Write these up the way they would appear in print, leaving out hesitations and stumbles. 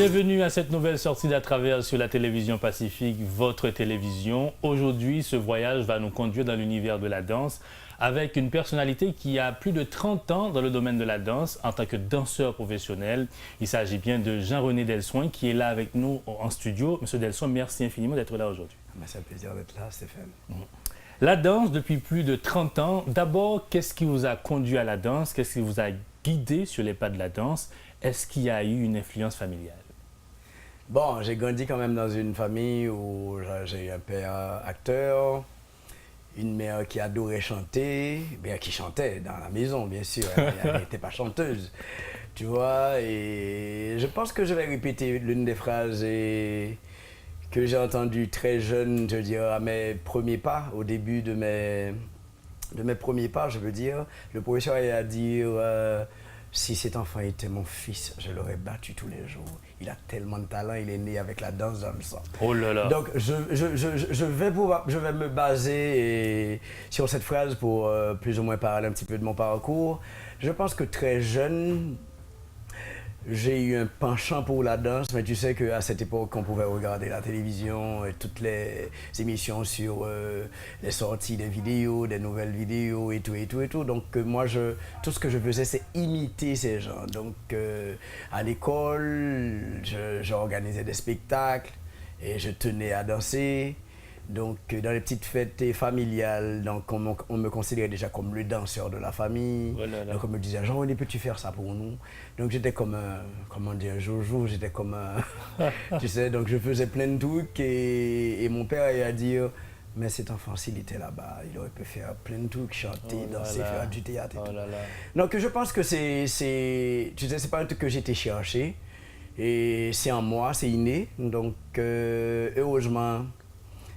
Bienvenue à cette nouvelle sortie d'À travers sur la télévision Pacifique, votre télévision. Aujourd'hui, ce voyage va nous conduire dans l'univers de la danse avec une personnalité qui a plus de 30 ans dans le domaine de la danse en tant que danseur professionnel. Il s'agit bien de Jean-René Delsoin qui est là avec nous en studio. Monsieur Delsoin, merci infiniment d'être là aujourd'hui. C'est un plaisir d'être là, Stéphane. La danse depuis plus de 30 ans. D'abord, qu'est-ce qui vous a conduit à la danse? Qu'est-ce qui vous a guidé sur les pas de la danse? Est-ce qu'il y a eu une influence familiale? Bon, j'ai grandi quand même dans une famille où j'ai un père acteur, une mère qui adorait chanter, bien qui chantait dans la maison, bien sûr. Elle n'était pas chanteuse, tu vois. Et je pense que je vais répéter l'une des phrases que j'ai entendues très jeune, je veux dire, à mes premiers pas, au début de mes premiers pas, je veux dire. Le professeur a dit si cet enfant était mon fils, je l'aurais battu tous les jours. Il a tellement de talent, il est né avec la danse dans le sang. Oh là là. Donc je vais me baser sur cette phrase pour plus ou moins parler un petit peu de mon parcours. Je pense que très jeune, j'ai eu un penchant pour la danse, mais tu sais qu'à cette époque, on pouvait regarder la télévision et toutes les émissions sur les sorties des vidéos, des nouvelles vidéos et tout. Donc moi, tout ce que je faisais, c'est imiter ces gens. Donc à l'école, j'organisais des spectacles et je tenais à danser. Donc, dans les petites fêtes familiales, donc on me considérait déjà comme le danseur de la famille. Oh là là. Donc, on me disait, Jean-René, peux-tu faire ça pour nous? Donc, j'étais comme un, comment dire, joujou, j'étais comme un, tu sais, donc je faisais plein de trucs et mon père a dit, mais cet enfant, s'il était là-bas, il aurait pu faire plein de trucs, chanter, danser, faire du théâtre et tout. Là là. Donc, je pense que tu sais, c'est pas un truc que j'ai été chercher et c'est en moi, c'est inné. Donc, heureusement,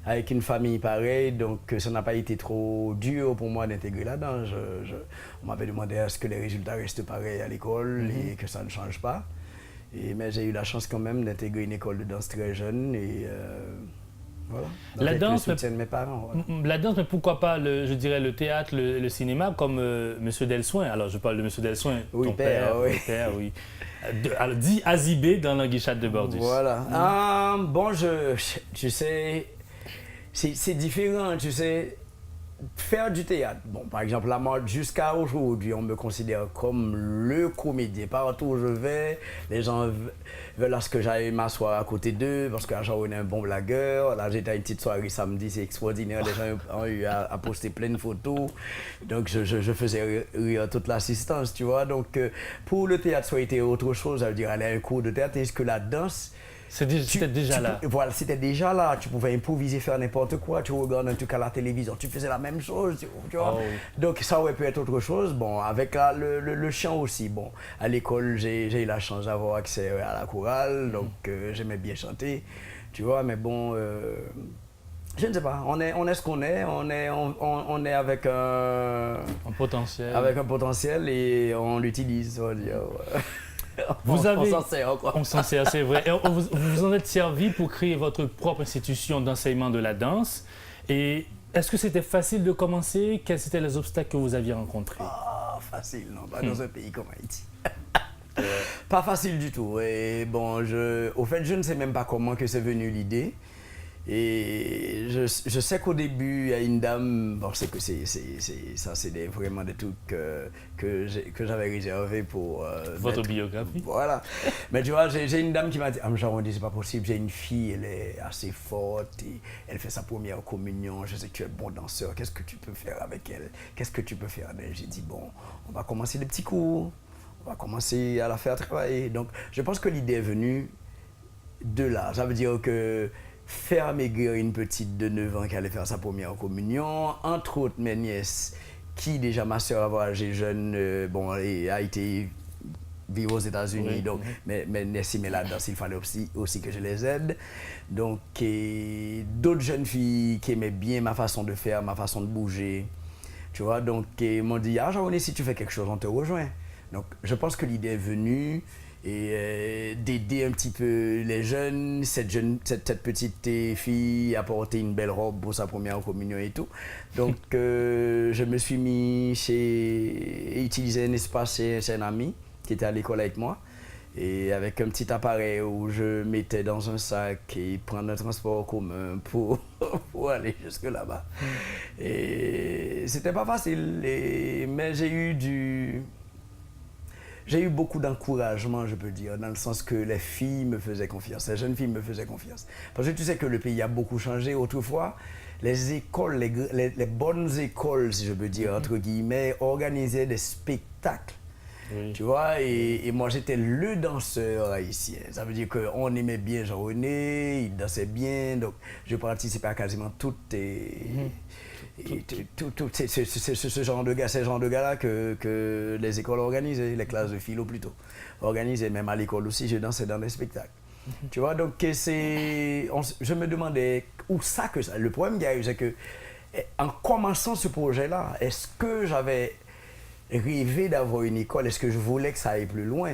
avec une famille pareille, donc ça n'a pas été trop dur pour moi d'intégrer la danse. On m'avait demandé à ce que les résultats restent pareils à l'école et que ça ne change pas. Mais j'ai eu la chance quand même d'intégrer une école de danse très jeune et voilà. Donc, La danse, le soutien de mes parents. Voilà. La danse, mais pourquoi pas, je dirais, le théâtre, le cinéma, comme Monsieur Delsoin. Alors, je parle de Monsieur Delsoin, Oui, ton père, oui. ton père, oui. Alors, dit Azibé dans l'Anguichat de Bordus. Voilà. Bon, tu sais, c'est différent, tu sais. Faire du théâtre, bon, par exemple, jusqu'à aujourd'hui, on me considère comme le comédien. Partout où je vais, les gens veulent à ce que j'aille m'asseoir à côté d'eux, parce que Jean est un bon blagueur. Là, j'étais à une petite soirée samedi, c'est extraordinaire. Les gens ont eu à poster plein de photos. Donc, je faisais rire toute l'assistance, tu vois. Donc, pour le théâtre, ça a été autre chose, ça veut dire aller à un cours de théâtre, est-ce que la danse, c'était déjà là. Voilà, c'était déjà là. Tu pouvais improviser, faire n'importe quoi. Tu regardes un truc à la télévision, tu faisais la même chose, tu vois. Oh. Donc ça aurait pu être autre chose. Bon, avec le chant aussi. Bon, à l'école, j'ai eu la chance d'avoir accès à la chorale, donc j'aimais bien chanter, tu vois. Mais bon, je ne sais pas. On est ce qu'on est. On est avec un potentiel. Avec un potentiel et on l'utilise, on va dire. On s'en sert, quoi. On s'en sert, c'est vrai. Et vous vous en êtes servi pour créer votre propre institution d'enseignement de la danse. Et est-ce que c'était facile de commencer? Quels étaient les obstacles que vous aviez rencontrés? Ah, facile, non, pas dans un pays comme Haïti. Pas facile du tout. Et bon, au fait, je ne sais même pas comment que c'est venu l'idée. Et je sais qu'au début, il y a une dame, bon, c'est que c'est vraiment des trucs que j'avais réservés pour votre biographie. Voilà. Mais tu vois, j'ai une dame qui m'a dit, Jean-René, c'est pas possible, j'ai une fille, elle est assez forte, et elle fait sa première communion, je sais que tu es bon danseur, qu'est-ce que tu peux faire avec elle? Qu'est-ce que tu peux faire d'elle? J'ai dit, bon, on va commencer des petits cours, on va commencer à la faire travailler. Donc, je pense que l'idée est venue de là. Ça veut dire que faire maigrir une petite de 9 ans qui allait faire sa première communion, entre autres mes nièces, qui déjà ma soeur a voyagé jeune, bon, a été vivre aux États-Unis, oui, donc mes nièces aimaient la danse, il fallait aussi que je les aide. Donc d'autres jeunes filles qui aimaient bien ma façon de faire, ma façon de bouger, tu vois, donc ils m'ont dit, ah Jean-René, si tu fais quelque chose, on te rejoint. Donc je pense que l'idée est venue et d'aider un petit peu les jeunes, cette petite fille à porter une belle robe pour sa première communion et tout. Donc je me suis mis utiliser un espace chez un ami qui était à l'école avec moi. et avec un petit appareil où je mettais dans un sac et prendre un transport commun pour aller jusque là-bas. Et c'était pas facile, mais j'ai eu beaucoup d'encouragement, je peux dire, dans le sens que les filles me faisaient confiance, les jeunes filles me faisaient confiance. Parce que tu sais que le pays a beaucoup changé. Autrefois, les écoles, les bonnes écoles, si je peux dire, entre guillemets, organisaient des spectacles. Oui. Tu vois, et moi j'étais le danseur haïtien. Ça veut dire qu'on aimait bien Jean-René, il dansait bien, donc je participais à quasiment toutes ce genre de gars, ces genres de gars-là que les écoles organisaient, les classes de philo plutôt, organisaient. Même à l'école aussi, je dansais dans des spectacles. Tu vois, donc je me demandais où ça que ça. Le problème qu'il y a eu, c'est que en commençant ce projet-là, est-ce que j'avais rêvé d'avoir une école? Est-ce que je voulais que ça aille plus loin?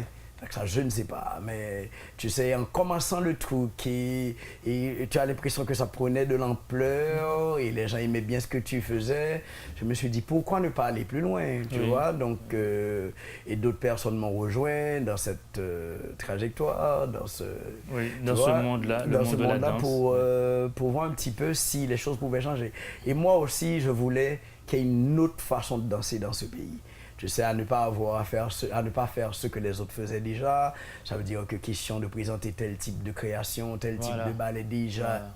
Ça, je ne sais pas, mais tu sais, en commençant le truc, et tu as l'impression que ça prenait de l'ampleur et les gens aimaient bien ce que tu faisais, je me suis dit pourquoi ne pas aller plus loin, tu vois, donc, et d'autres personnes m'ont rejoint dans cette trajectoire, dans ce monde-là, dans ce monde-là pour voir un petit peu si les choses pouvaient changer. Et moi aussi, je voulais qu'il y ait une autre façon de danser dans ce pays. Tu sais, à ne pas faire ce que les autres faisaient déjà. Ça veut dire que question de présenter tel type de création, tel type de ballet déjà,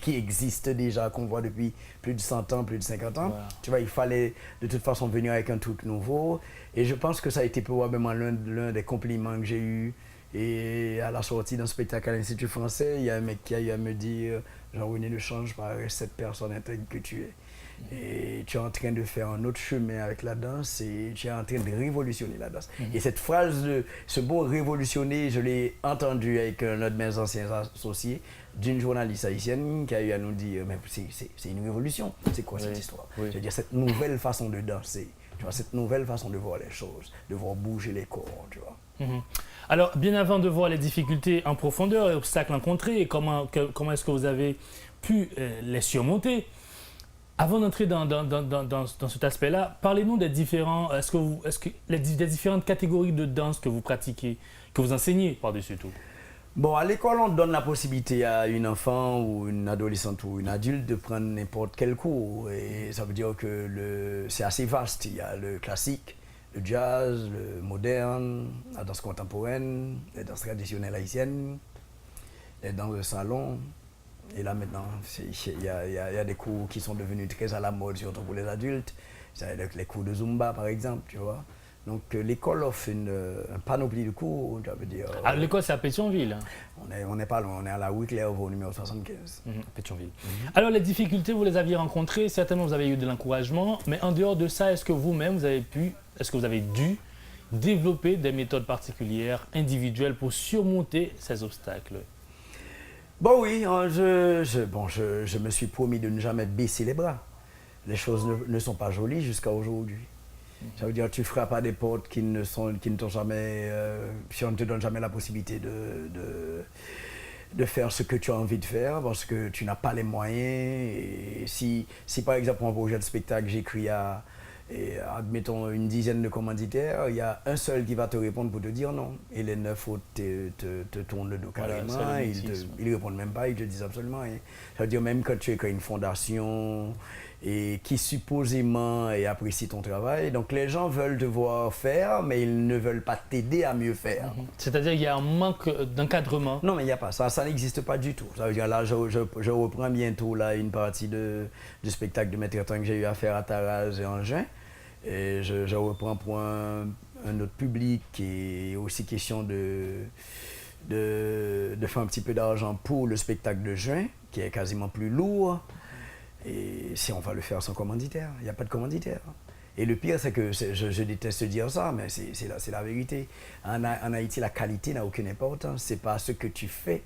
qui existe déjà, qu'on voit depuis plus de 100 ans, plus de 50 ans. Tu vois, il fallait de toute façon venir avec un truc nouveau. Et je pense que ça a été probablement l'un des compliments que j'ai eu. Et à la sortie d'un spectacle à l'Institut français, il y a un mec qui a eu à me dire « Jean-René, ne change pas cette personne intègre que tu es. » Et tu es en train de faire un autre chemin avec la danse et tu es en train de révolutionner la danse. Et cette phrase, ce mot révolutionner, je l'ai entendu avec un de mes anciens associés, d'une journaliste haïtienne qui a eu à nous dire mais c'est une révolution, c'est quoi cette histoire? Je veux dire, cette nouvelle façon de danser, tu vois, cette nouvelle façon de voir les choses, de voir bouger les corps, tu vois. Alors, bien avant de voir les difficultés en profondeur et obstacles rencontrés, et comment est-ce que vous avez pu les surmonter, avant d'entrer dans cet aspect-là, parlez-nous des différentes catégories de danse que vous pratiquez, que vous enseignez par-dessus tout. Bon, à l'école, on donne la possibilité à une enfant ou une adolescente ou une adulte de prendre n'importe quel cours. Et ça veut dire que c'est assez vaste. Il y a le classique, le jazz, le moderne, la danse contemporaine, les danses traditionnelles haïtiennes, les danses de salon. Et là maintenant, il y a des cours qui sont devenus très à la mode, surtout pour les adultes. Les cours de Zumba, par exemple, tu vois. Donc l'école offre un panoplie de cours, ça veut dire... l'école, c'est à Pétionville. On n'est pas loin, on est à la rue Clairvaux, au numéro 75. Pétionville. Alors les difficultés, vous les aviez rencontrées, certainement vous avez eu de l'encouragement, mais en dehors de ça, est-ce que vous-même, est-ce que vous avez dû développer des méthodes particulières, individuelles, pour surmonter ces obstacles? Bon oui, je me suis promis de ne jamais baisser les bras. Les choses ne sont pas jolies jusqu'à aujourd'hui. Ça veut dire que tu frappes à des portes qui ne t'ont jamais, si on ne te donne jamais la possibilité de faire ce que tu as envie de faire parce que tu n'as pas les moyens. Et si par exemple pour un projet de spectacle j'écris admettons une dizaine de commanditaires, il y a un seul qui va te répondre pour te dire non. Et les 9 autres te tournent le dos carrément, ils répondent même pas, ils te disent absolument rien. Ça veut dire même quand tu écris une fondation et qui supposément apprécie ton travail, donc les gens veulent te voir faire, mais ils ne veulent pas t'aider à mieux faire. C'est-à-dire qu'il y a un manque d'encadrement? Non, mais il n'y a pas ça, ça n'existe pas du tout. Ça veut dire là, je reprends bientôt là, une partie du spectacle de Maître Temps que j'ai eu à faire à Taraz et en juin. Et je reprends pour un autre public et aussi question de faire un petit peu d'argent pour le spectacle de juin, qui est quasiment plus lourd. Et si on va le faire sans commanditaire, il n'y a pas de commanditaire. Et le pire, c'est que je déteste dire ça, mais c'est la vérité. En Haïti, la qualité n'a aucune importance. Ce n'est pas ce que tu fais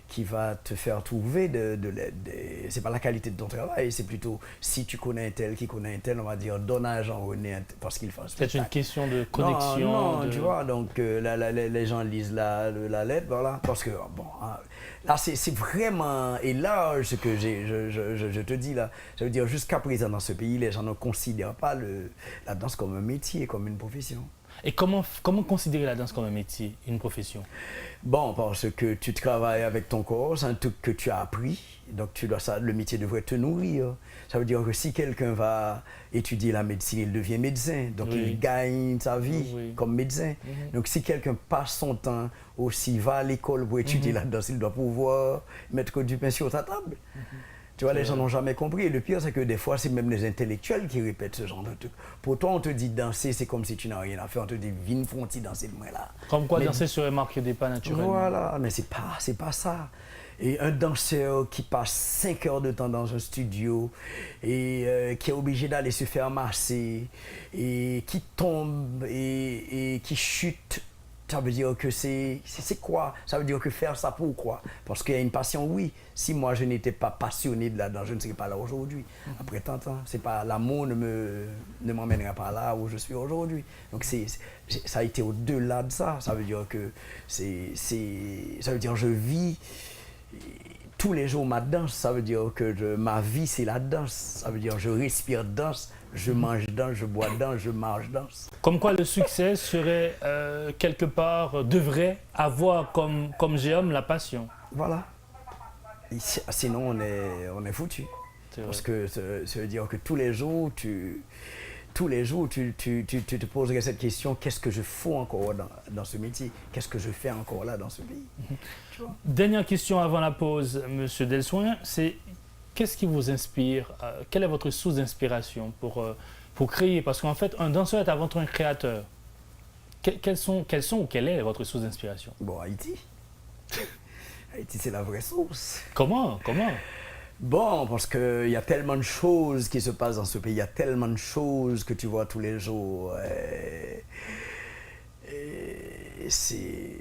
qui va te faire trouver de l'aide. Ce n'est pas la qualité de ton travail, c'est plutôt si tu connais un tel qui connaît un tel, on va dire donne à Jean-René parce qu'il fait un spectacle. C'est une question de connexion. Non, tu vois, donc les gens lisent la lettre, voilà, parce que bon, là c'est vraiment, et là ce que je te dis là, ça veut dire jusqu'à présent dans ce pays, les gens ne considèrent pas la danse comme un métier, comme une profession. Et comment considérer la danse comme un métier, une profession? Bon, parce que tu travailles avec ton corps, c'est un truc que tu as appris, donc le métier devrait te nourrir. Ça veut dire que si quelqu'un va étudier la médecine, il devient médecin, donc Oui. il gagne sa vie Oui. comme médecin. Donc si quelqu'un passe son temps aussi, va à l'école pour étudier la danse, il doit pouvoir mettre du pain sur ta table. Tu vois, les gens n'ont jamais compris. Et le pire, c'est que des fois, c'est même les intellectuels qui répètent ce genre de truc. Pour toi, on te dit danser, c'est comme si tu n'as rien à faire. On te dit, viens, fonti danser de moi là. Comme quoi danser serait marqué des pas naturellement. Voilà, mais c'est pas ça. Et un danseur qui passe 5 heures de temps dans un studio et qui est obligé d'aller se faire masser et qui tombe et qui chute, ça veut dire que c'est quoi? Ça veut dire que faire ça pourquoi? Parce qu'il y a une passion, oui. Si moi je n'étais pas passionné de la danse, je ne serais pas là aujourd'hui. Après tant de temps, c'est pas l'amour ne m'emmènera pas là où je suis aujourd'hui. Donc ça a été au-delà de ça. Ça veut dire que ça veut dire je vis tous les jours ma danse. Ça veut dire que ma vie c'est la danse. Ça veut dire je respire danse. Je mange danse, je bois danse, je marche danse. Comme quoi le succès serait quelque part, devrait avoir comme géome la passion. Voilà. Sinon on est foutu. C'est Parce vrai. que ça veut dire que tous les jours tu te poserais cette question, qu'est-ce que je fous encore dans ce métier? Qu'est-ce que je fais encore là dans ce pays? Tu vois? Dernière question avant la pause, Monsieur Delsoin, c'est qu'est-ce qui vous inspire? Quelle est votre source d'inspiration pour créer? Parce qu'en fait, un danseur est avant tout un créateur. Quelle est votre source d'inspiration? Bon, Haïti. Haïti, c'est la vraie source. Comment? Bon, parce qu'il y a tellement de choses qui se passent dans ce pays, il y a tellement de choses que tu vois tous les jours. Et c'est...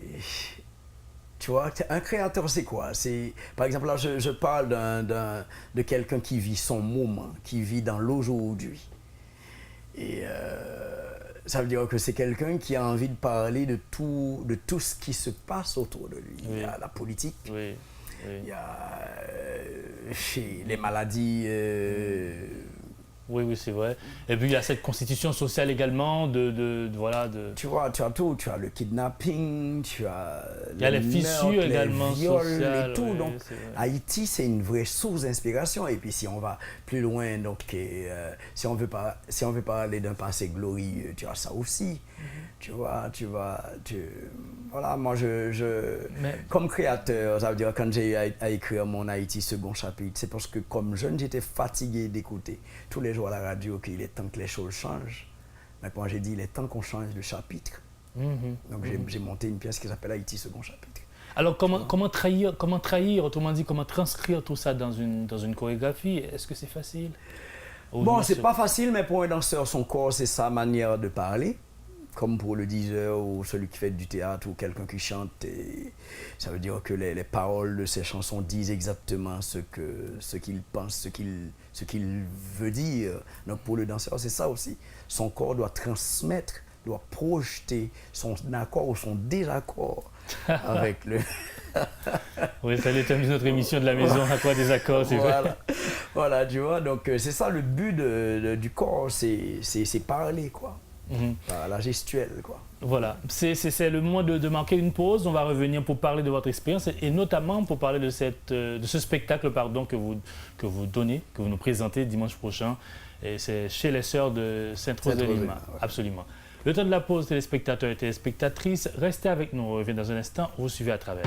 Tu vois, un créateur, c'est quoi? Par exemple, là, je parle de quelqu'un qui vit son moment, qui vit dans l'aujourd'hui. Et ça veut dire que c'est quelqu'un qui a envie de parler de tout ce qui se passe autour de lui. Oui. Il y a la politique, Oui. il y a les maladies. Oui, c'est vrai. Et puis il y a cette constitution sociale également voilà. Tu vois, tu as tout. Tu as le kidnapping, tu as Il y a les fissures meurtres, également les viols sociales. et tout. Oui, Donc, c'est vrai. Haïti, c'est une vraie source d'inspiration. Et puis, si on va plus loin, donc, si on veut parler d'un passé glorieux, tu as ça aussi. Tu vois, voilà, moi, Mais- comme créateur, ça veut dire quand j'ai à écrire mon Haïti second chapitre, c'est parce que comme jeune, j'étais fatigué d'écouter tous les jours à la radio qu'il est temps que les choses changent. Maintenant, j'ai dit, il est temps qu'on change de chapitre. Donc, j'ai monté une pièce qui s'appelle Haïti second chapitre. Alors comment trahir, autrement dit, comment transcrire tout ça dans une chorégraphie? Est-ce que c'est facile? Bon, c'est pas facile, mais pour un danseur, son corps, c'est sa manière de parler. Comme pour le diseur ou celui qui fait du théâtre ou quelqu'un qui chante. Et ça veut dire que les paroles de ses chansons disent exactement ce qu'il pense, ce qu'il veut dire. Donc pour le danseur, c'est ça aussi. Son corps doit transmettre, doit projeter son accord ou son désaccord avec le... Oui, c'est le thème de notre émission de la maison, à quoi des accords, c'est vrai. Voilà, tu vois. Donc c'est ça le but du corps, c'est parler, quoi. La gestuelle, quoi. Voilà, c'est le moment de marquer une pause. On va revenir pour parler de votre expérience et notamment pour parler de ce spectacle que vous donnez, que vous nous présentez dimanche prochain. Et c'est chez les Sœurs de Sainte-Rose de Lima. Ouais. Absolument. Le temps de la pause, téléspectateurs et téléspectatrices, restez avec nous. On revient dans un instant. Vous suivez à travers.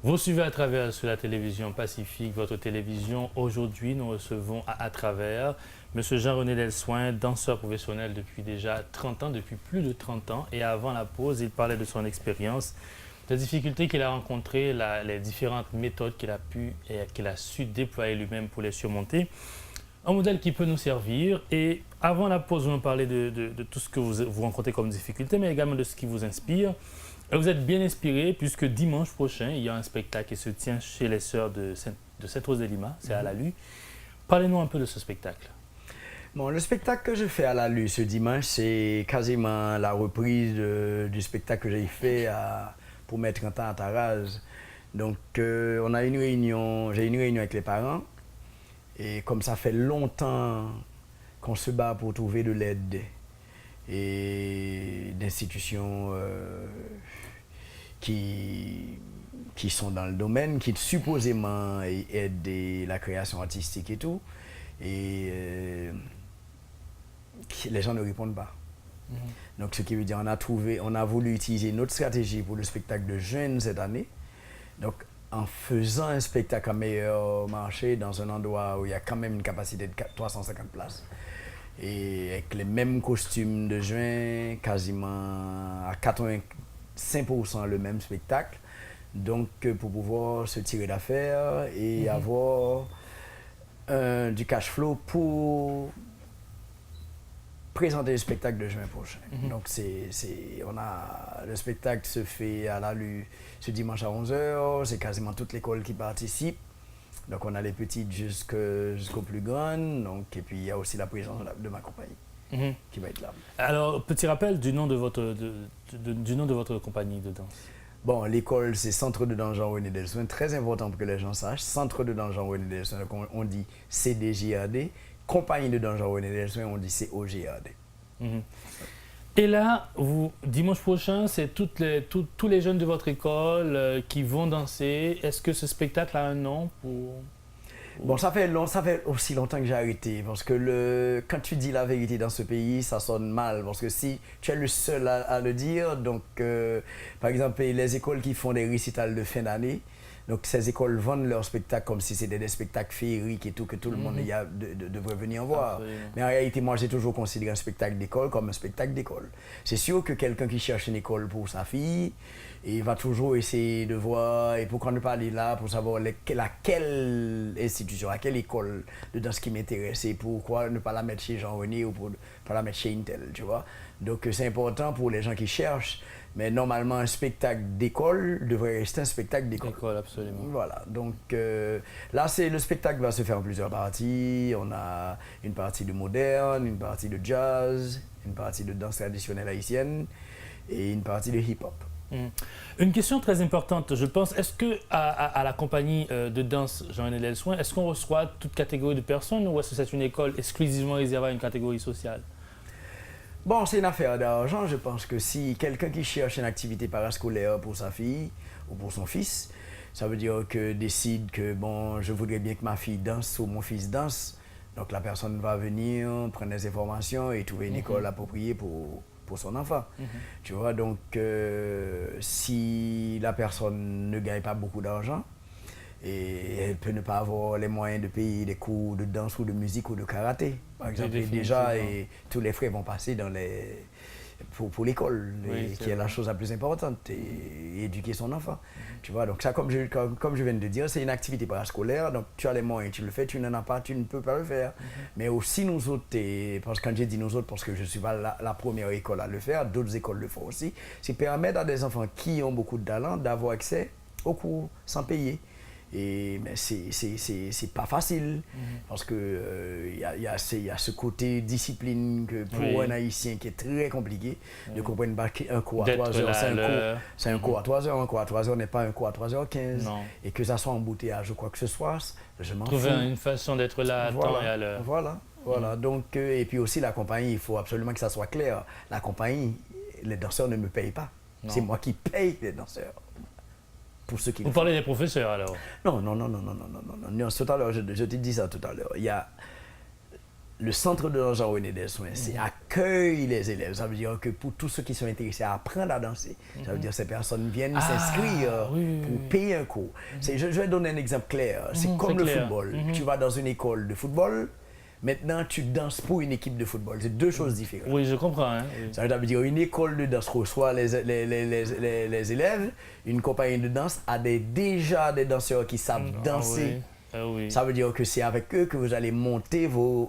Vous suivez à travers sur la télévision Pacifique, votre télévision. Aujourd'hui, nous recevons à travers M. Jean-René Delsoin, danseur professionnel depuis déjà 30 ans, depuis plus de 30 ans. Et avant la pause, il parlait de son expérience, des difficultés qu'il a rencontrées, les différentes méthodes qu'il a su déployer lui-même pour les surmonter. Un modèle qui peut nous servir. Et avant la pause, on parlait de tout ce que vous rencontrez comme difficulté, mais également de ce qui vous inspire. Vous êtes bien inspiré puisque dimanche prochain, il y a un spectacle qui se tient chez les Sœurs de Sainte-Rose de Lima, c'est à la Lue. Parlez-nous un peu de ce spectacle. Bon, le spectacle que je fais à la Lue ce dimanche, c'est quasiment la reprise du spectacle que j'ai fait pour mettre un temps à ta rase. Donc, on a j'ai une réunion avec les parents. Et comme ça fait longtemps qu'on se bat pour trouver de l'aide et d'institutions qui sont dans le domaine, qui supposément aident la création artistique et tout, et les gens ne répondent pas. Donc, ce qui veut dire on a voulu utiliser notre stratégie pour le spectacle de juin cette année. Donc, en faisant un spectacle à meilleur marché dans un endroit où il y a quand même une capacité de 350 places. Et avec les mêmes costumes de juin, quasiment à 85% le même spectacle. Donc, pour pouvoir se tirer d'affaire et avoir du cash flow pour présenter le spectacle de juin prochain. Donc, le spectacle se fait à la Lue ce dimanche à 11h. C'est quasiment toute l'école qui participe. Donc, on a les petites jusqu'aux plus grandes. Donc, et puis, il y a aussi la présence de ma compagnie qui va être là. Alors, petit rappel du nom de votre compagnie de danse. Bon, l'école, c'est Centre de danse Jean-René Delsoin. Très important pour que les gens sachent. Centre de danse Jean-René Delsoin. Donc, on dit CDJAD. Compagnie de danse Jean-René Delsoin, on dit COGAD. Et là, dimanche prochain, c'est tous les jeunes de votre école qui vont danser. Est-ce que ce spectacle a un nom pour... Bon, ça fait aussi longtemps que j'ai arrêté, parce que quand tu dis la vérité dans ce pays, ça sonne mal, parce que si tu es le seul à le dire, donc par exemple, les écoles qui font des récitals de fin d'année, donc ces écoles vendent leurs spectacles comme si c'était des spectacles féeriques et tout, que tout le monde devrait venir voir. Absolument. Mais en réalité, moi, j'ai toujours considéré un spectacle d'école comme un spectacle d'école. C'est sûr que quelqu'un qui cherche une école pour sa fille, il va toujours essayer de voir, et pourquoi ne pas aller là pour savoir laquelle institution, à quelle école de danse qui m'intéresse, et pourquoi ne pas la mettre chez Jean-René ou pour ne pas la mettre chez Intel, tu vois. Donc c'est important pour les gens qui cherchent, mais normalement un spectacle d'école devrait rester un spectacle d'école. D'école, absolument. Voilà, donc là le spectacle va se faire en plusieurs parties. On a une partie de moderne, une partie de jazz, une partie de danse traditionnelle haïtienne et une partie de hip-hop. Une question très importante, je pense, est-ce que à la compagnie de danse Jean-René Delsoin, est-ce qu'on reçoit toute catégorie de personnes ou est-ce que c'est une école exclusivement réservée à une catégorie sociale? Bon, c'est une affaire d'argent. Je pense que si quelqu'un qui cherche une activité parascolaire pour sa fille ou pour son fils, ça veut dire que décide que bon, je voudrais bien que ma fille danse ou mon fils danse. Donc la personne va venir prendre des informations et trouver une école appropriée pour son enfant. Tu vois, donc si la personne ne gagne pas beaucoup d'argent et elle peut ne pas avoir les moyens de payer des cours de danse ou de musique ou de karaté, par exemple, déjà, et tous les frais vont passer pour l'école, qui est la chose la plus importante, et éduquer son enfant. Tu vois, donc ça, comme je viens de dire, c'est une activité parascolaire, donc tu as les moyens, tu le fais, tu n'en as pas, tu ne peux pas le faire. Mais aussi nous autres, parce que quand j'ai dit nous autres, parce que je ne suis pas la première école à le faire, d'autres écoles le font aussi, c'est permettre à des enfants qui ont beaucoup de talent d'avoir accès aux cours sans payer. Mais c'est pas facile, parce que y a ce côté discipline que pour un Haïtien qui est très compliqué, de comprendre pas qu'un cours à 3 heures, c'est un cours à 3 heures, un cours à 3 heures n'est pas un cours à 3h15, et que ça soit embouteillage ou quoi que ce soit, je m'en fous. Trouver une façon d'être là à temps et à l'heure. Voilà. Donc, et puis aussi la compagnie, il faut absolument que ça soit clair. La compagnie, les danseurs ne me payent pas, c'est moi qui paye les danseurs. Vous parlez des professeurs alors? Non. Tout à l'heure, je t'ai dit ça tout à l'heure. Il y a le centre de danse Jean-René Delsoin, c'est accueille les élèves. Ça veut dire que pour tous ceux qui sont intéressés à apprendre à danser, ça veut dire que ces personnes viennent s'inscrire pour payer un cours. Je vais donner un exemple clair. C'est comme le football. Tu vas dans une école de football. Maintenant, tu danses pour une équipe de football. C'est deux choses différentes. Oui, je comprends. Ça veut dire une école de danse reçoit les élèves. Une compagnie de danse a déjà des danseurs qui savent danser. Ça veut dire que c'est avec eux que vous allez monter vos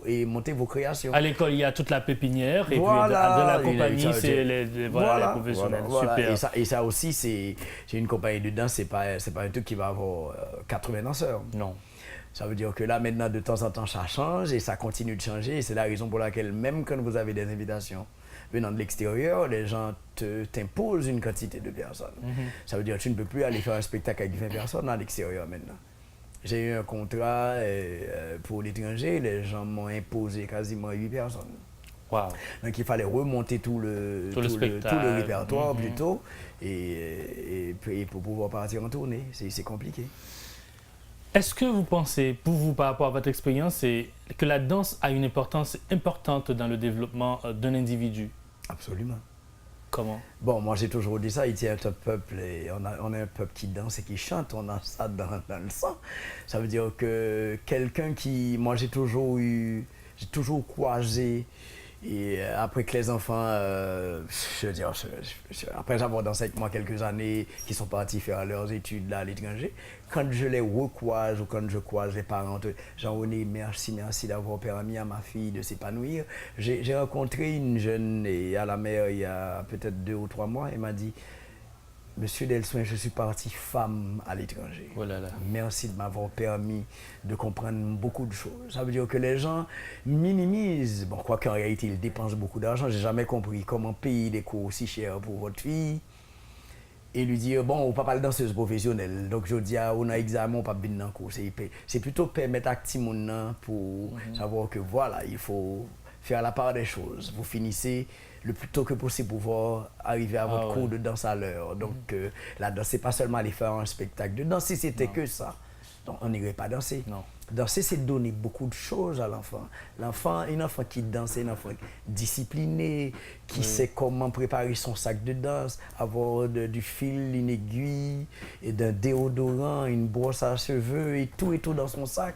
créations. À l'école, il y a toute la pépinière. Et puis, de la compagnie, c'est les professionnels. Super. Et ça aussi, c'est une compagnie de danse. C'est pas un truc qui va avoir 80 danseurs. Non. Ça veut dire que là, maintenant, de temps en temps, ça change et ça continue de changer. Et c'est la raison pour laquelle, même quand vous avez des invitations venant de l'extérieur, les gens t'imposent une quantité de personnes. Ça veut dire que tu ne peux plus aller faire un spectacle avec 20 personnes à l'extérieur maintenant. J'ai eu un contrat pour l'étranger, les gens m'ont imposé quasiment 8 personnes. Wow. Donc il fallait remonter tout le répertoire plutôt et pour pouvoir partir en tournée. C'est compliqué. Est-ce que vous pensez, pour vous, par rapport à votre expérience, que la danse a une importance importante dans le développement d'un individu? Absolument. Comment? Bon, moi j'ai toujours dit ça, Haïti est un peuple, et on est un peuple qui danse et qui chante, on a ça dans le sang. Ça veut dire que quelqu'un qui... Moi j'ai toujours croisé, et après que les enfants, je veux dire, après avoir dansé avec moi quelques années, qui sont partis faire leurs études là à l'étranger, quand je les recroise ou quand je croise les parents, Jean-René, merci d'avoir permis à ma fille de s'épanouir. J'ai rencontré une jeune à la mer il y a peut-être 2 ou 3 mois, elle m'a dit, Monsieur Delsoin, je suis partie femme à l'étranger. Oh là là. Merci de m'avoir permis de comprendre beaucoup de choses. Ça veut dire que les gens minimisent, bon, quoi qu'en réalité, ils dépensent beaucoup d'argent. J'ai jamais compris comment payer des cours aussi chers pour votre fille et lui dire, bon, on ne peut pas le danseuse professionnelle. Donc, je dis, on a examen, on ne peut pas venir dans le cours. C'est plutôt permettre à petit monde pour savoir que voilà, il faut faire la part des choses. Vous finissez le plus tôt que possible pour pouvoir arriver à votre cours de danse à l'heure. Donc, la danse, c'est pas seulement aller faire un spectacle de danse. Si c'était que ça, donc on n'irait pas danser. Non. Danser, c'est donner beaucoup de choses à l'enfant. Un enfant qui danse, c'est un enfant discipliné, qui sait comment préparer son sac de danse, avoir du fil, une aiguille, et d'un déodorant, une brosse à cheveux, et tout dans son sac.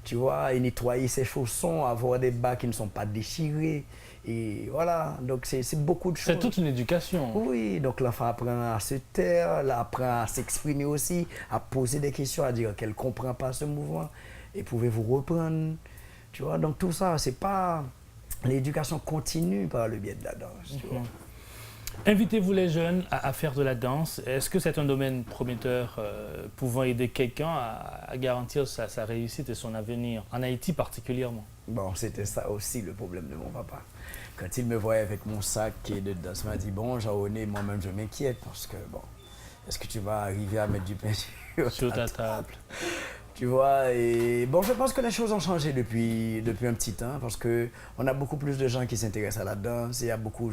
Tu vois, et nettoyer ses chaussons, avoir des bas qui ne sont pas déchirés. Et voilà, donc c'est beaucoup de choses. C'est toute une éducation. Oui, donc l'enfant apprend à se taire, apprend à s'exprimer aussi, à poser des questions, à dire qu'elle ne comprend pas ce mouvement. Et pouvez-vous reprendre? Tu vois, donc tout ça, c'est pas... L'éducation continue par le biais de la danse. Tu vois. Invitez-vous les jeunes à faire de la danse. Est-ce que c'est un domaine prometteur pouvant aider quelqu'un à garantir sa réussite et son avenir, en Haïti particulièrement? Bon, c'était ça aussi le problème de mon papa. Quand il me voyait avec mon sac et de danse, il m'a dit, bon, Jean-René, moi-même je m'inquiète parce que, bon, est-ce que tu vas arriver à mettre du pain sur ta table? Tu vois, et bon, je pense que les choses ont changé depuis un petit temps parce qu'on a beaucoup plus de gens qui s'intéressent à la danse, il y a beaucoup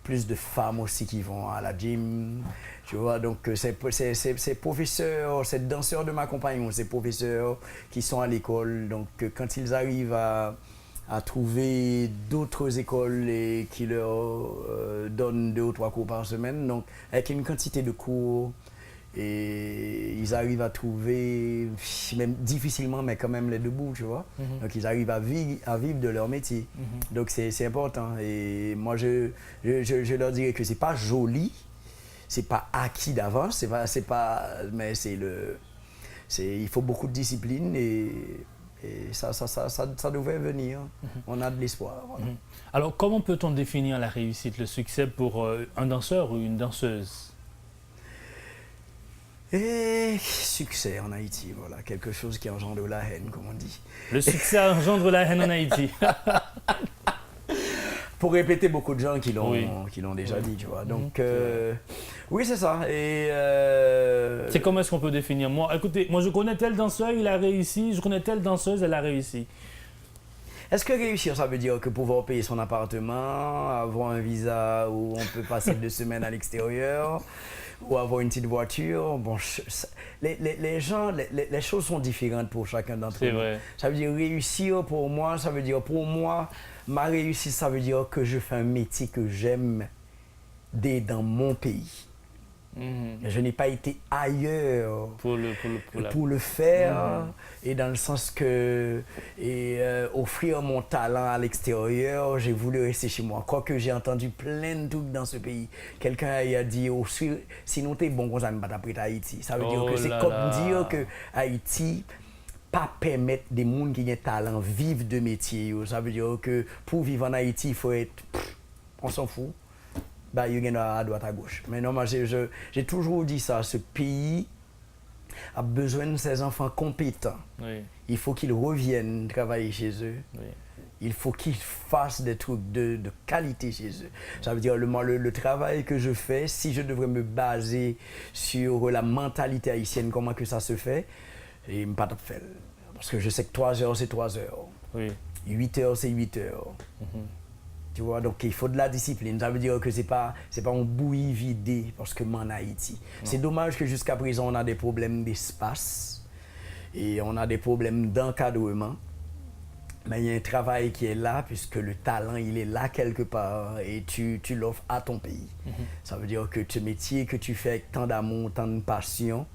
plus de femmes aussi qui vont à la gym, tu vois, donc ces professeurs, ces danseurs de ma compagnie, ces professeurs qui sont à l'école, donc quand ils arrivent à trouver d'autres écoles et qui leur donnent 2 ou 3 cours par semaine, donc avec une quantité de cours, et ils arrivent à trouver, même difficilement, mais quand même les 2 bouts, tu vois. Donc ils arrivent à vivre de leur métier. Donc c'est important. Et moi, je leur dirais que c'est pas joli, c'est pas acquis d'avance, mais il faut beaucoup de discipline et ça devrait venir. On a de l'espoir. Voilà. Alors, comment peut-on définir la réussite, le succès pour un danseur ou une danseuse? Et succès en Haïti, voilà, quelque chose qui engendre la haine, comme on dit. Le succès engendre la haine en Haïti. Pour répéter beaucoup de gens qui l'ont déjà dit, tu vois. Donc, oui, c'est ça. Et c'est comment est-ce qu'on peut définir? Moi, écoutez, moi je connais tel danseur, il a réussi. Je connais telle danseuse, elle a réussi. Est-ce que réussir, ça veut dire que pouvoir payer son appartement, avoir un visa où on peut passer 2 semaines à l'extérieur, ou avoir une petite voiture? Bon, les gens, les choses sont différentes pour chacun d'entre nous. Vrai. Ça veut dire réussir pour moi, ça veut dire pour moi, ma réussite, ça veut dire que je fais un métier que j'aime dans mon pays. Je n'ai pas été ailleurs pour le faire, et dans le sens que offrir mon talent à l'extérieur, j'ai voulu rester chez moi. Quoique j'ai entendu plein de trucs dans ce pays. Quelqu'un a dit, sinon t'es bon, on ne va pas prêter à Haïti. Ça veut dire que c'est comme dire que Haïti pas permettre des gens qui ont talent vivre de métier. Ça veut dire que pour vivre en Haïti, il faut être... on s'en fout. Bah, il y a à droite à gauche. Mais non, moi, j'ai toujours dit ça. Ce pays a besoin de ces enfants compétents. Oui. Il faut qu'ils reviennent travailler chez eux. Oui. Il faut qu'ils fassent des trucs de qualité chez eux. Ça veut dire le travail que je fais, si je devrais me baser sur la mentalité haïtienne, comment que ça se fait, et me pas faire. Parce que je sais que 3 heures, c'est 3 heures. Oui. 8 heures, c'est 8 heures. Tu vois, donc il faut de la discipline. Ça veut dire que c'est pas un bouilli vidé parce que en Haïti. C'est dommage que jusqu'à présent, on a des problèmes d'espace et on a des problèmes d'encadrement. Mais il y a un travail qui est là, puisque le talent, il est là quelque part et tu l'offres à ton pays. Ça veut dire que ce métier que tu fais avec tant d'amour, tant de passion,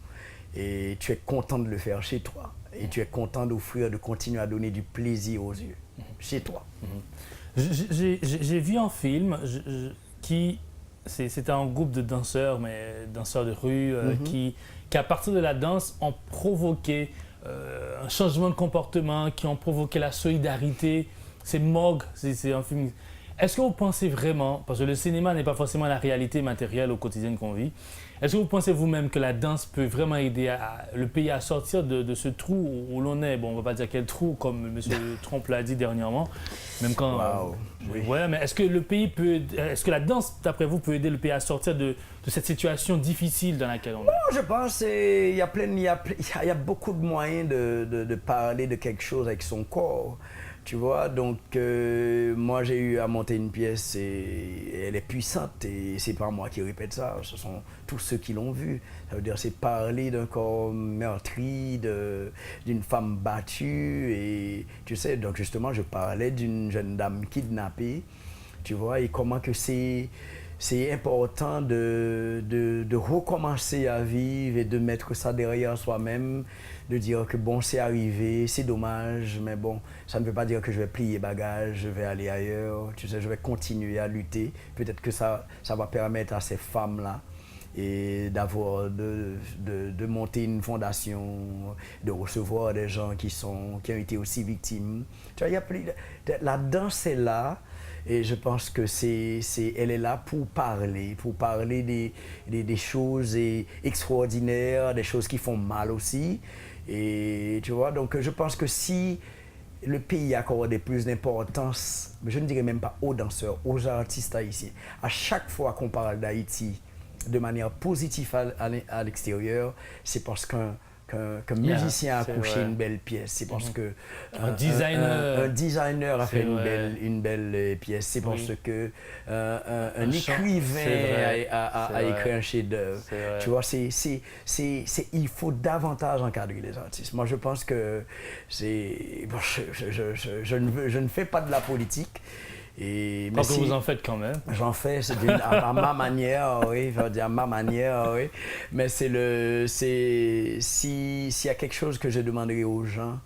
et tu es content de le faire chez toi. Et tu es content d'offrir, de continuer à donner du plaisir aux yeux, chez toi. J'ai vu un film c'était un groupe de danseurs, mais danseurs de rue, qui à partir de la danse ont provoqué un changement de comportement, qui ont provoqué la solidarité. C'est Mog, c'est un film. Est-ce que vous pensez vraiment, parce que le cinéma n'est pas forcément la réalité matérielle au quotidien qu'on vit, est-ce que vous pensez vous-même que la danse peut vraiment aider le pays à sortir de ce trou où l'on est? Bon, on ne va pas dire quel trou, comme M. Trump l'a dit dernièrement, même quand... Wow. Oui. Ouais, mais est-ce que la danse, d'après vous, peut aider le pays à sortir de cette situation difficile dans laquelle on est? Bon, je pense qu'il y a beaucoup de moyens de parler de quelque chose avec son corps. Tu vois, donc moi j'ai eu à monter une pièce et elle est puissante et c'est pas moi qui répète ça, ce sont tous ceux qui l'ont vu. Ça veut dire c'est parler d'un corps meurtri, d'une femme battue et tu sais, donc justement je parlais d'une jeune dame kidnappée, tu vois, et comment que c'est important de recommencer à vivre et de mettre ça derrière soi-même, de dire que bon, c'est arrivé, c'est dommage, mais bon, ça ne veut pas dire que je vais plier bagages, je vais aller ailleurs, tu sais, je vais continuer à lutter. Peut-être que ça va permettre à ces femmes-là et de monter une fondation, de recevoir des gens qui ont été aussi victimes. Tu vois, la danse est là. Et je pense que elle est là pour parler des choses extraordinaires, des choses qui font mal aussi. Et tu vois, donc je pense que si le pays accordait plus d'importance, je ne dirais même pas aux danseurs, aux artistes haïtiens, à chaque fois qu'on parle d'Haïti de manière positive à l'extérieur, c'est parce qu'un musicien a couché une belle pièce, c'est parce que un designer a fait une belle pièce, c'est parce que un écrivain a écrit un chef-d'œuvre. Tu vois, il faut davantage encadrer les artistes. Moi, je pense que bon, je ne fais pas de la politique. Mais que vous en faites quand même. J'en fais à ma manière, oui, je veux dire à ma manière, oui. Mais s'il y a quelque chose que je demanderais aux gens,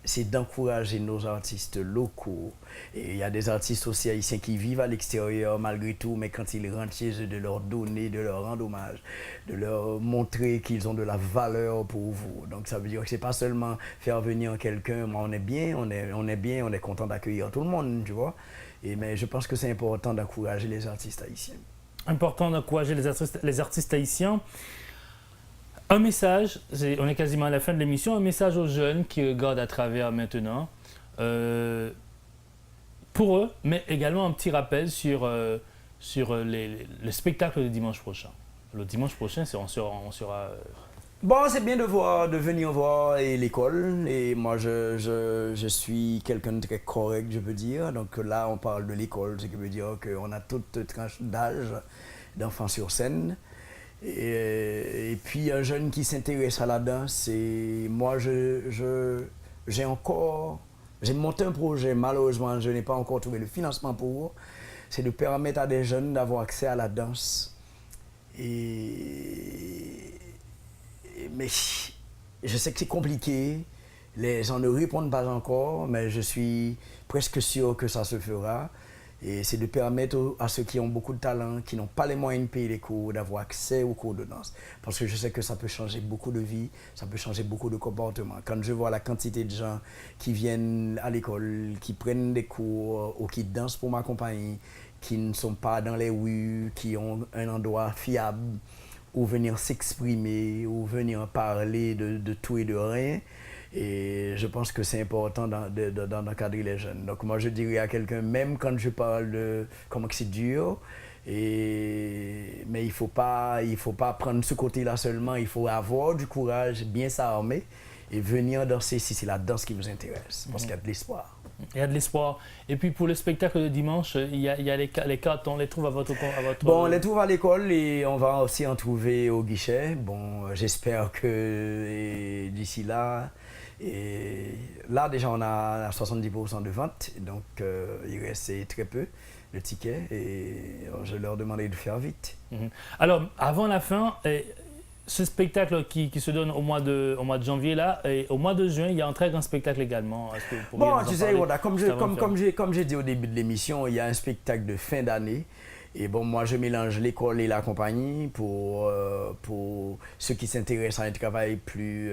c'est d'encourager nos artistes locaux. Et il y a des artistes aussi haïtiens qui vivent à l'extérieur malgré tout, mais quand ils rentrent chez eux, de leur donner, de leur rendre hommage, de leur montrer qu'ils ont de la valeur pour vous. Donc ça veut dire que c'est pas seulement faire venir quelqu'un, on est bien, on est content d'accueillir tout le monde, tu vois. Mais je pense que c'est important d'encourager les artistes haïtiens. Important d'encourager les artistes haïtiens. Un message, on est quasiment à la fin de l'émission, un message aux jeunes qui regardent à travers maintenant, pour eux, mais également un petit rappel sur le spectacle de dimanche prochain. Le dimanche prochain, on sera Bon, c'est bien de venir voir l'école. Et moi, je suis quelqu'un de très correct, je veux dire. Donc là, on parle de l'école, ce qui veut dire qu'on a toute tranche d'âge d'enfants sur scène. Et puis un jeune qui s'intéresse à la danse, et moi j'ai monté un projet, malheureusement je n'ai pas encore trouvé le financement pour, c'est de permettre à des jeunes d'avoir accès à la danse. Mais je sais que c'est compliqué, les gens ne répondent pas encore, mais je suis presque sûr que ça se fera. Et c'est de permettre à ceux qui ont beaucoup de talent, qui n'ont pas les moyens de payer les cours, d'avoir accès aux cours de danse. Parce que je sais que ça peut changer beaucoup de vies, ça peut changer beaucoup de comportements. Quand je vois la quantité de gens qui viennent à l'école, qui prennent des cours ou qui dansent pour ma compagnie, qui ne sont pas dans les rues, qui ont un endroit fiable ou venir s'exprimer, ou venir parler de tout et de rien. Et je pense que c'est important d'encadrer les jeunes. Donc moi je dirais à quelqu'un, même quand je parle de comment que c'est dur, mais il faut pas prendre ce côté-là seulement, il faut avoir du courage, bien s'armer et venir danser si c'est la danse qui vous intéresse, parce qu'il y a de l'espoir. Il y a de l'espoir. Et puis pour le spectacle de dimanche, il y a les cartes, on les trouve à votre... Bon, on les trouve à l'école et on va aussi en trouver au guichet. Bon, j'espère que d'ici là... Et là, déjà, on a 70% de vente, donc il reste très peu de tickets et je leur demandais de faire vite. Alors, avant la fin, ce spectacle qui se donne au mois de janvier, là, et au mois de juin, il y a un très grand spectacle également. Bon, tu sais, voilà, comme j'ai dit au début de l'émission, il y a un spectacle de fin d'année. Et bon, moi, je mélange l'école et la compagnie pour ceux qui s'intéressent à un travail plus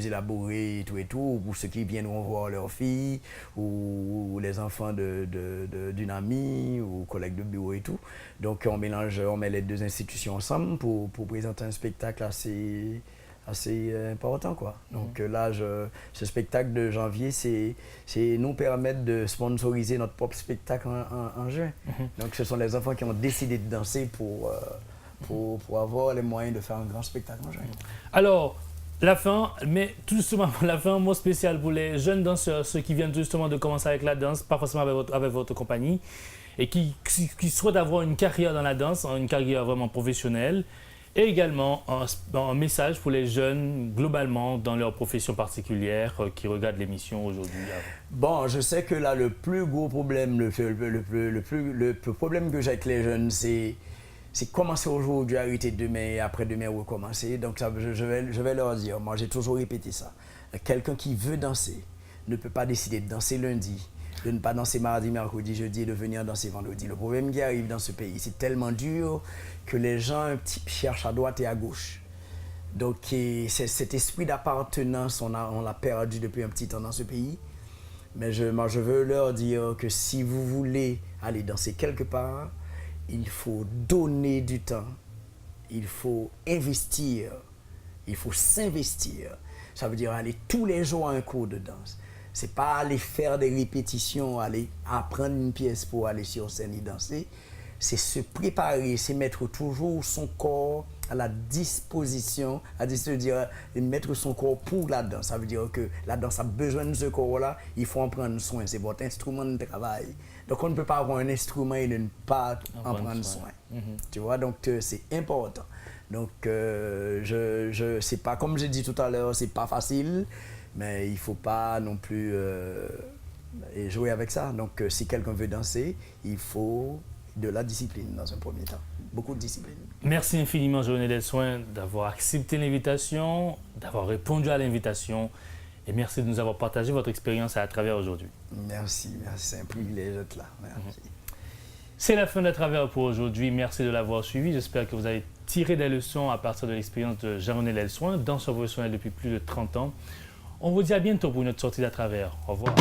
élaboré et tout, ou pour ceux qui viendront voir leur fille, ou les enfants d'une amie, ou collègues de bureau et tout. Donc, on met les deux institutions ensemble pour présenter un spectacle assez important, quoi. Donc là, ce spectacle de janvier, c'est nous permettre de sponsoriser notre propre spectacle en juin. Donc ce sont les enfants qui ont décidé de danser pour avoir les moyens de faire un grand spectacle en juin. Alors, la fin, mais tout justement la fin, un mot spécial pour les jeunes danseurs, ceux qui viennent justement de commencer avec la danse, pas forcément avec votre compagnie, et qui souhaitent avoir une carrière dans la danse, une carrière vraiment professionnelle. Et également un message pour les jeunes, globalement, dans leur profession particulière, qui regardent l'émission aujourd'hui. Bon, je sais que là, le plus gros problème, le problème que j'ai avec les jeunes, c'est commencer aujourd'hui, arrêter demain et après-demain recommencer. Donc ça, je vais leur dire, moi j'ai toujours répété ça. Quelqu'un qui veut danser ne peut pas décider de danser lundi, de ne pas danser mardi, mercredi, jeudi et de venir danser vendredi. Le problème qui arrive dans ce pays, c'est tellement dur que les gens cherchent à droite et à gauche. Donc cet esprit d'appartenance, on l'a perdu depuis un petit temps dans ce pays. Mais moi, je veux leur dire que si vous voulez aller danser quelque part, il faut donner du temps, il faut investir, il faut s'investir. Ça veut dire aller tous les jours à un cours de danse. C'est pas aller faire des répétitions, aller apprendre une pièce pour aller sur scène et danser. C'est se préparer, c'est mettre toujours son corps à la disposition, c'est-à-dire mettre son corps pour la danse. Ça veut dire que la danse a besoin de ce corps-là, il faut en prendre soin. C'est votre instrument de travail. Donc on ne peut pas avoir un instrument et ne pas en prendre soin. Tu vois, donc c'est important. Donc c'est pas, comme j'ai dit tout à l'heure, c'est pas facile. Mais il ne faut pas non plus jouer avec ça. Donc, si quelqu'un veut danser, il faut de la discipline dans un premier temps. Beaucoup de discipline. Merci infiniment, Jean-René Delsoin, d'avoir accepté l'invitation, d'avoir répondu à l'invitation. Et merci de nous avoir partagé votre expérience à travers aujourd'hui. Merci. C'est un privilège d'être là. Merci. C'est la fin de Travers pour aujourd'hui. Merci de l'avoir suivi. J'espère que vous avez tiré des leçons à partir de l'expérience de Jean-René Delsoin, danseur professionnel depuis plus de 30 ans. On vous dit à bientôt pour une autre sortie d'À Travers. Au revoir.